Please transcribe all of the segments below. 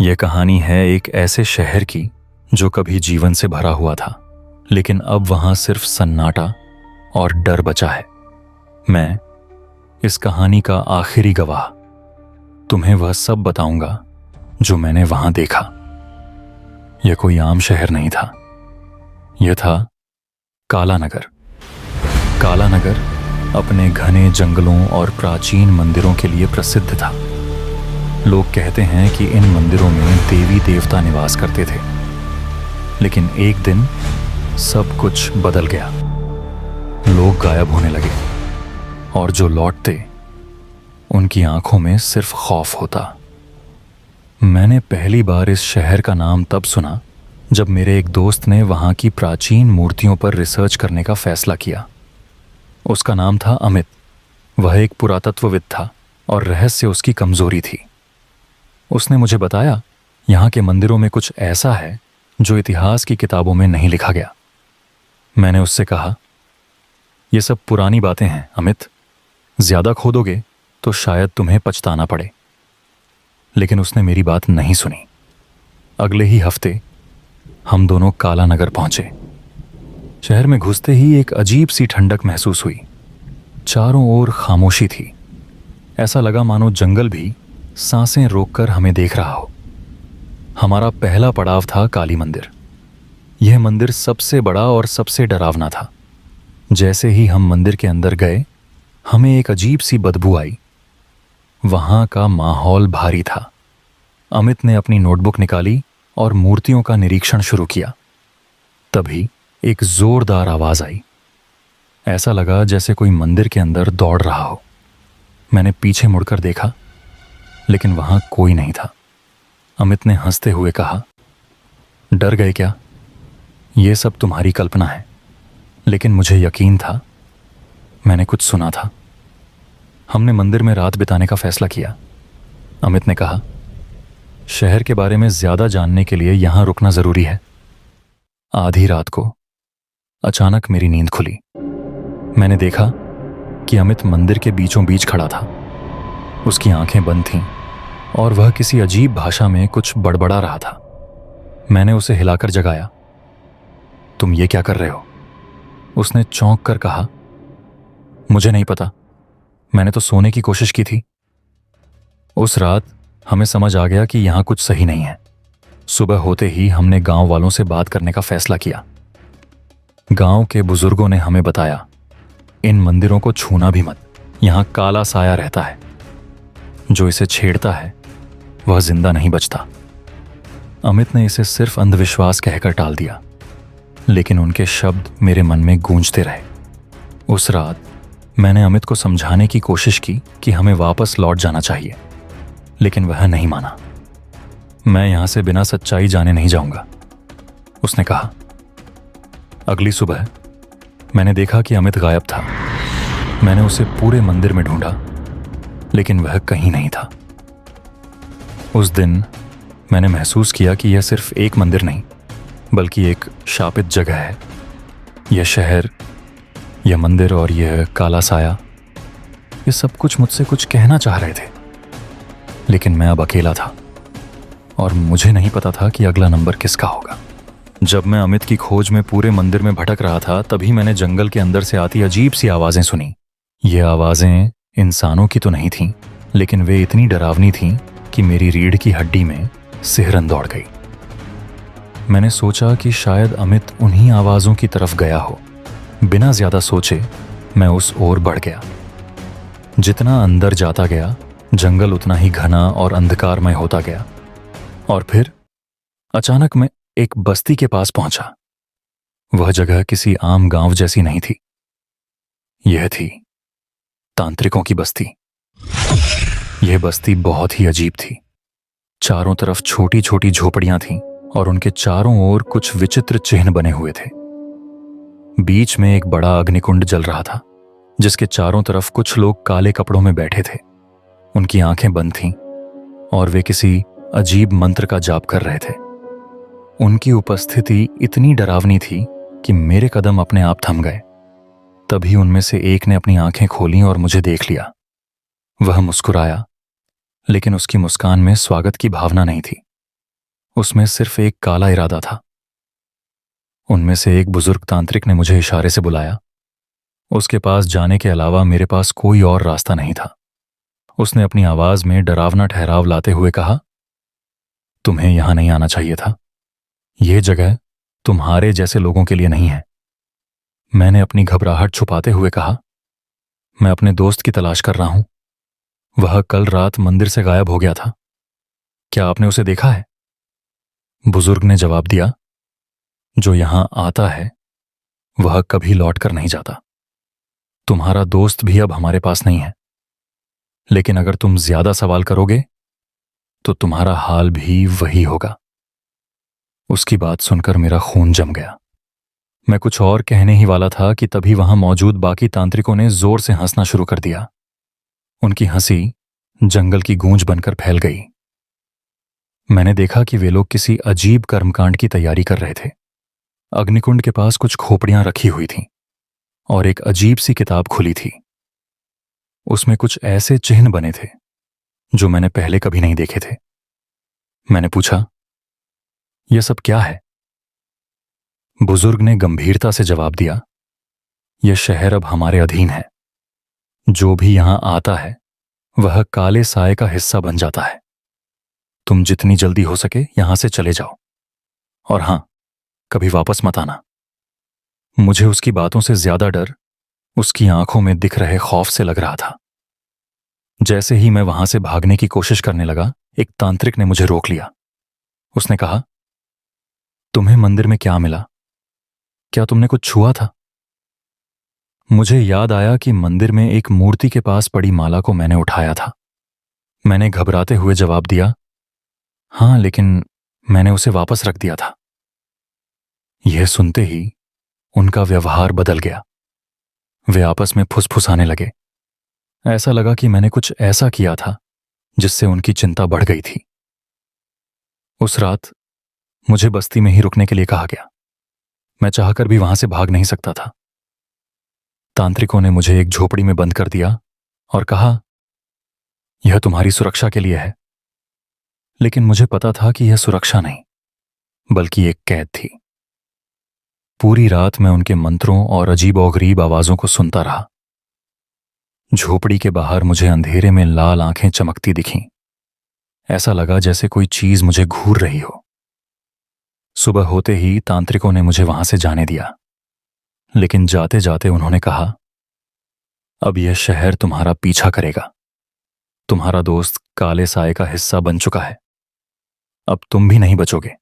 यह कहानी है एक ऐसे शहर की जो कभी जीवन से भरा हुआ था, लेकिन अब वहां सिर्फ सन्नाटा और डर बचा है। मैं इस कहानी का आखिरी गवाह तुम्हें वह सब बताऊंगा जो मैंने वहां देखा। यह कोई आम शहर नहीं था, यह था कालानगर। कालानगर अपने घने जंगलों और प्राचीन मंदिरों के लिए प्रसिद्ध था। लोग कहते हैं कि इन मंदिरों में देवी देवता निवास करते थे, लेकिन एक दिन सब कुछ बदल गया। लोग गायब होने लगे और जो लौटते उनकी आंखों में सिर्फ खौफ होता। मैंने पहली बार इस शहर का नाम तब सुना जब मेरे एक दोस्त ने वहां की प्राचीन मूर्तियों पर रिसर्च करने का फैसला किया। उसका नाम था अमित। वह एक पुरातत्वविद था और रहस्य उसकी कमजोरी थी। उसने मुझे बताया, यहाँ के मंदिरों में कुछ ऐसा है जो इतिहास की किताबों में नहीं लिखा गया। मैंने उससे कहा, ये सब पुरानी बातें हैं अमित, ज्यादा खोदोगे तो शायद तुम्हें पछताना पड़े। लेकिन उसने मेरी बात नहीं सुनी। अगले ही हफ्ते हम दोनों कालानगर पहुंचे। शहर में घुसते ही एक अजीब सी ठंडक महसूस हुई। चारों ओर खामोशी थी। ऐसा लगा मानो जंगल भी सांसें रोककर हमें देख रहा हो। हमारा पहला पड़ाव था काली मंदिर। यह मंदिर सबसे बड़ा और सबसे डरावना था। जैसे ही हम मंदिर के अंदर गए, हमें एक अजीब सी बदबू आई। वहां का माहौल भारी था। अमित ने अपनी नोटबुक निकाली और मूर्तियों का निरीक्षण शुरू किया। तभी एक जोरदार आवाज आई। ऐसा लगा जैसे कोई मंदिर के अंदर दौड़ रहा हो। मैंने पीछे मुड़कर देखा, लेकिन वहां कोई नहीं था। अमित ने हंसते हुए कहा, डर गए क्या? यह सब तुम्हारी कल्पना है। लेकिन मुझे यकीन था, मैंने कुछ सुना था। हमने मंदिर में रात बिताने का फैसला किया। अमित ने कहा, शहर के बारे में ज्यादा जानने के लिए यहां रुकना जरूरी है। आधी रात को अचानक मेरी नींद खुली। मैंने देखा कि अमित मंदिर के बीचों बीच खड़ा था। उसकी आंखें बंद थीं और वह किसी अजीब भाषा में कुछ बड़बड़ा रहा था। मैंने उसे हिलाकर जगाया। तुम ये क्या कर रहे हो? उसने चौंक कर कहा, मुझे नहीं पता, मैंने तो सोने की कोशिश की थी। उस रात हमें समझ आ गया कि यहां कुछ सही नहीं है। सुबह होते ही हमने गांव वालों से बात करने का फैसला किया। गांव के बुजुर्गों ने हमें बताया, इन मंदिरों को छूना भी मत। यहां काला साया रहता है। जो इसे छेड़ता है वह जिंदा नहीं बचता। अमित ने इसे सिर्फ अंधविश्वास कहकर टाल दिया, लेकिन उनके शब्द मेरे मन में गूंजते रहे। उस रात मैंने अमित को समझाने की कोशिश की कि हमें वापस लौट जाना चाहिए, लेकिन वह नहीं माना। मैं यहां से बिना सच्चाई जाने नहीं जाऊंगा, उसने कहा। अगली सुबह मैंने देखा कि अमित गायब था। मैंने उसे पूरे मंदिर में ढूंढा, लेकिन वह कहीं नहीं था। उस दिन मैंने महसूस किया कि यह सिर्फ एक मंदिर नहीं, बल्कि एक शापित जगह है। यह शहर, यह मंदिर और यह काला साया, ये सब कुछ मुझसे कुछ कहना चाह रहे थे। लेकिन मैं अब अकेला था और मुझे नहीं पता था कि अगला नंबर किसका होगा। जब मैं अमित की खोज में पूरे मंदिर में भटक रहा था, तभी मैंने जंगल के अंदर से आती अजीब सी आवाजें सुनी। ये आवाजें इंसानों की तो नहीं थीं, लेकिन वे इतनी डरावनी थीं कि मेरी रीढ़ की हड्डी में सिहरन दौड़ गई। मैंने सोचा कि शायद अमित उन्हीं आवाजों की तरफ गया हो। बिना ज्यादा सोचे मैं उस ओर बढ़ गया। जितना अंदर जाता गया, जंगल उतना ही घना और अंधकारमय होता गया। और फिर अचानक मैं एक बस्ती के पास पहुंचा। वह जगह किसी आम गांव जैसी नहीं थी। यह थी तांत्रिकों की बस्ती। यह बस्ती बहुत ही अजीब थी। चारों तरफ छोटी छोटी झोपड़ियां थीं और उनके चारों ओर कुछ विचित्र चिन्ह बने हुए थे। बीच में एक बड़ा अग्निकुंड जल रहा था, जिसके चारों तरफ कुछ लोग काले कपड़ों में बैठे थे। उनकी आंखें बंद थीं और वे किसी अजीब मंत्र का जाप कर रहे थे। उनकी उपस्थिति इतनी डरावनी थी कि मेरे कदम अपने आप थम गए। तभी उनमें से एक ने अपनी आंखें खोलीं और मुझे देख लिया। वह मुस्कुराया, लेकिन उसकी मुस्कान में स्वागत की भावना नहीं थी। उसमें सिर्फ एक काला इरादा था। उनमें से एक बुजुर्ग तांत्रिक ने मुझे इशारे से बुलाया। उसके पास जाने के अलावा मेरे पास कोई और रास्ता नहीं था। उसने अपनी आवाज में डरावना ठहराव लाते हुए कहा, तुम्हें यहां नहीं आना चाहिए था। यह जगह तुम्हारे जैसे लोगों के लिए नहीं है। मैंने अपनी घबराहट छुपाते हुए कहा, मैं अपने दोस्त की तलाश कर रहा हूं। वह कल रात मंदिर से गायब हो गया था। क्या आपने उसे देखा है? बुजुर्ग ने जवाब दिया, जो यहां आता है वह कभी लौट कर नहीं जाता। तुम्हारा दोस्त भी अब हमारे पास नहीं है, लेकिन अगर तुम ज्यादा सवाल करोगे तो तुम्हारा हाल भी वही होगा। उसकी बात सुनकर मेरा खून जम गया। मैं कुछ और कहने ही वाला था कि तभी वहां मौजूद बाकी तांत्रिकों ने जोर से हंसना शुरू कर दिया। उनकी हंसी जंगल की गूंज बनकर फैल गई। मैंने देखा कि वे लोग किसी अजीब कर्मकांड की तैयारी कर रहे थे। अग्निकुंड के पास कुछ खोपड़ियां रखी हुई थीं और एक अजीब सी किताब खुली थी। उसमें कुछ ऐसे चिन्ह बने थे जो मैंने पहले कभी नहीं देखे थे। मैंने पूछा, यह सब क्या है? बुजुर्ग ने गंभीरता से जवाब दिया, यह शहर अब हमारे अधीन है। जो भी यहां आता है वह काले साए का हिस्सा बन जाता है। तुम जितनी जल्दी हो सके यहां से चले जाओ, और हां, कभी वापस मत आना। मुझे उसकी बातों से ज्यादा डर उसकी आंखों में दिख रहे खौफ से लग रहा था। जैसे ही मैं वहां से भागने की कोशिश करने लगा, एक तांत्रिक ने मुझे रोक लिया। उसने कहा, तुम्हें मंदिर में क्या मिला? क्या तुमने कुछ छुआ था? मुझे याद आया कि मंदिर में एक मूर्ति के पास पड़ी माला को मैंने उठाया था। मैंने घबराते हुए जवाब दिया, हां, लेकिन मैंने उसे वापस रख दिया था। यह सुनते ही उनका व्यवहार बदल गया। वे आपस में फुसफुसाने लगे। ऐसा लगा कि मैंने कुछ ऐसा किया था जिससे उनकी चिंता बढ़ गई थी। उस रात मुझे बस्ती में ही रुकने के लिए कहा गया। मैं चाहकर भी वहां से भाग नहीं सकता था। तांत्रिकों ने मुझे एक झोपड़ी में बंद कर दिया और कहा, यह तुम्हारी सुरक्षा के लिए है। लेकिन मुझे पता था कि यह सुरक्षा नहीं, बल्कि एक कैद थी। पूरी रात मैं उनके मंत्रों और अजीबोगरीब आवाजों को सुनता रहा। झोपड़ी के बाहर मुझे अंधेरे में लाल आंखें चमकती दिखीं। ऐसा लगा जैसे कोई चीज मुझे घूर रही हो। सुबह होते ही तांत्रिकों ने मुझे वहां से जाने दिया, लेकिन जाते जाते उन्होंने कहा, अब यह शहर तुम्हारा पीछा करेगा। तुम्हारा दोस्त काले साए का हिस्सा बन चुका है। अब तुम भी नहीं बचोगे।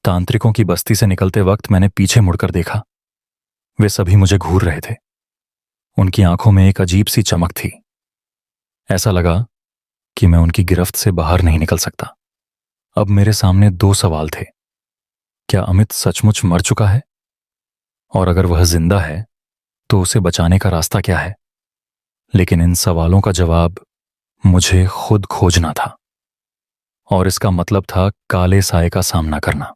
तांत्रिकों की बस्ती से निकलते वक्त मैंने पीछे मुड़कर देखा। वे सभी मुझे घूर रहे थे। उनकी आंखों में एक अजीब सी चमक थी। ऐसा लगा कि मैं उनकी गिरफ्त से बाहर नहीं निकल सकता। अब मेरे सामने दो सवाल थे। क्या अमित सचमुच मर चुका है? और अगर वह जिंदा है तो उसे बचाने का रास्ता क्या है? लेकिन इन सवालों का जवाब मुझे खुद खोजना था, और इसका मतलब था काले साए का सामना करना।